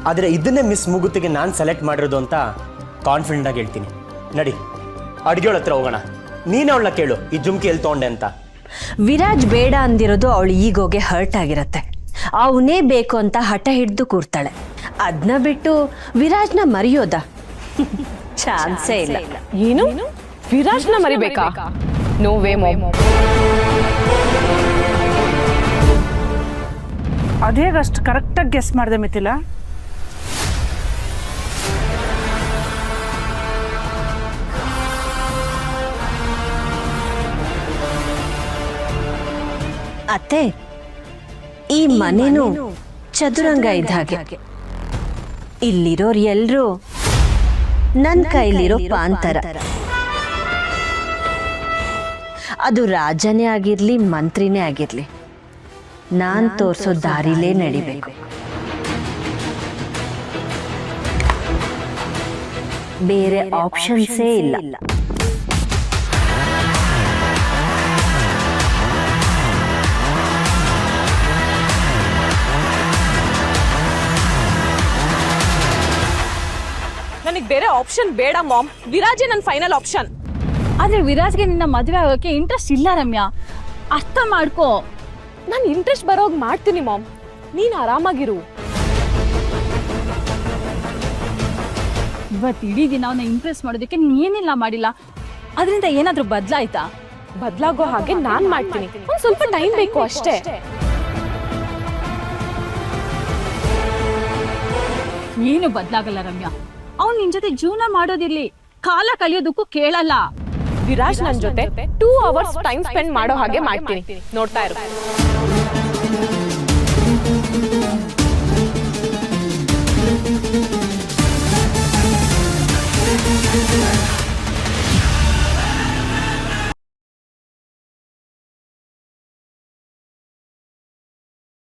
ಆದರೆ ಇದನ್ನೇ ಮಿಸ್ ಮುಗುತ್ತಿಗೆ ನಾನು ಸೆಲೆಕ್ಟ್ ಮಾಡಿರೋದು ಅಂತ ಕಾನ್ಫಿಡೆಂಟ್ ಆಗಿ ಹೇಳ್ತೀನಿ. ನಡಿ ಅಡುಗೆಯೊಳ ಹತ್ರ ಹೋಗೋಣ. ನೀನು ಅವಳನ್ನ ಕೇಳು ಈ ಜುಮ್ಕಿ ಎಲ್ಲಿ ತೊಗೊಂಡೆ ಅಂತ. ವಿರಾಜ್ ಬೇಡ ಅಂದಿರೋದು ಅವಳು ಈಗೋಗೆ ಹರ್ಟ್ ಆಗಿರತ್ತೆ. ಅವನೇ ಬೇಕು ಅಂತ ಹಠ ಹಿಡಿದು ಕೂರ್ತಾಳೆ. ಅದನ್ನ ಬಿಟ್ಟು ವಿರಾಜ್ನ ಮರೆಯೋದ ಚಾನ್ಸೇ ಇಲ್ಲ. ಏನು ವಿರಾಜ್ನ ಮರಿಬೇಕಾ? No way mom. ಅದೇಗಷ್ಟು ಕರೆಕ್ಟಾಗಿ ಗೆಸ್ ಮಾಡಿದೆ ಮಿಥಿಲಾ. ಅತ್ತೆ, ಈ ಮನೆನೂ ಚದುರಂಗ ಇದ್ದ ಹಾಗೆ. ಇಲ್ಲಿರೋರು ಎಲ್ರೂ ನನ್ನ ಕೈಲಿರೋ ಪಾಂತರ. ಅದು ರಾಜನೇ ಆಗಿರ್ಲಿ ಮಂತ್ರಿನೇ ಆಗಿರ್ಲಿ, ನಾನ್ ತೋರ್ಸೋ ದಾರಿಲೇ ನಡಿಬೇಕು. ಬೇರೆ ಆಪ್ಷನ್ಸೇ ಇಲ್ಲ. ನನಗೆ ಬೇರೆ ಆಪ್ಷನ್ ಬೇಡ ಮಾಮ್. ವಿರಾಜೇ ನನ್ನ ಫೈನಲ್ ಆಪ್ಷನ್. ಆದ್ರೆ ವಿರಾಜ್ಗೆ ನಿನ್ನ ಮದುವೆ ಆಗೋಕೆ ಇಂಟ್ರೆಸ್ಟ್ ಇಲ್ಲ ರಮ್ಯಾ, ಅರ್ಥ ಮಾಡ್ಕೋ. ನಾನು ಇಂಟ್ರೆಸ್ಟ್ ಬರೋಗ್ ಮಾಡ್ತೀನಿ ಮಾಮ್, ನೀನ್ ಆರಾಮಾಗಿರು. ಇವತ್ತು ಇಡೀ ದಿನ ಅವನ್ನ ಇಂಪ್ರೆಸ್ ಮಾಡೋದಕ್ಕೆ ನೀನ್ ಏನಿಲ್ಲ ಮಾಡಿಲ್ಲ. ಅದರಿಂದ ಏನಾದ್ರೂ ಬದಲಾಯ್ತಾ? ಬದಲಾಗೋ ಹಾಗೆ ನಾನ್ ಮಾಡ್ತೀನಿ. ಒಂದ್ ಸ್ವಲ್ಪ ಟೈಮ್ ಬೇಕು ಅಷ್ಟೇ. ಏನು ಬದಲಾಗಲ್ಲ ರಮ್ಯಾ. ಅವ್ನು ನಿನ್ ಜೊತೆ ಜೀವನ ಮಾಡೋದಿರ್ಲಿ, ಕಾಲ ಕಲಿಯೋದಕ್ಕೂ ಕೇಳಲ್ಲ. ವಿರಾಜ್ ನನ್ ಜೊತೆ 2 hours ಟೈಮ್ ಸ್ಪೆಂಡ್ ಮಾಡೋ ಹಾಗೆ ಮಾಡ್ತೀನಿ, ನೋಡ್ತಾ ಇರು.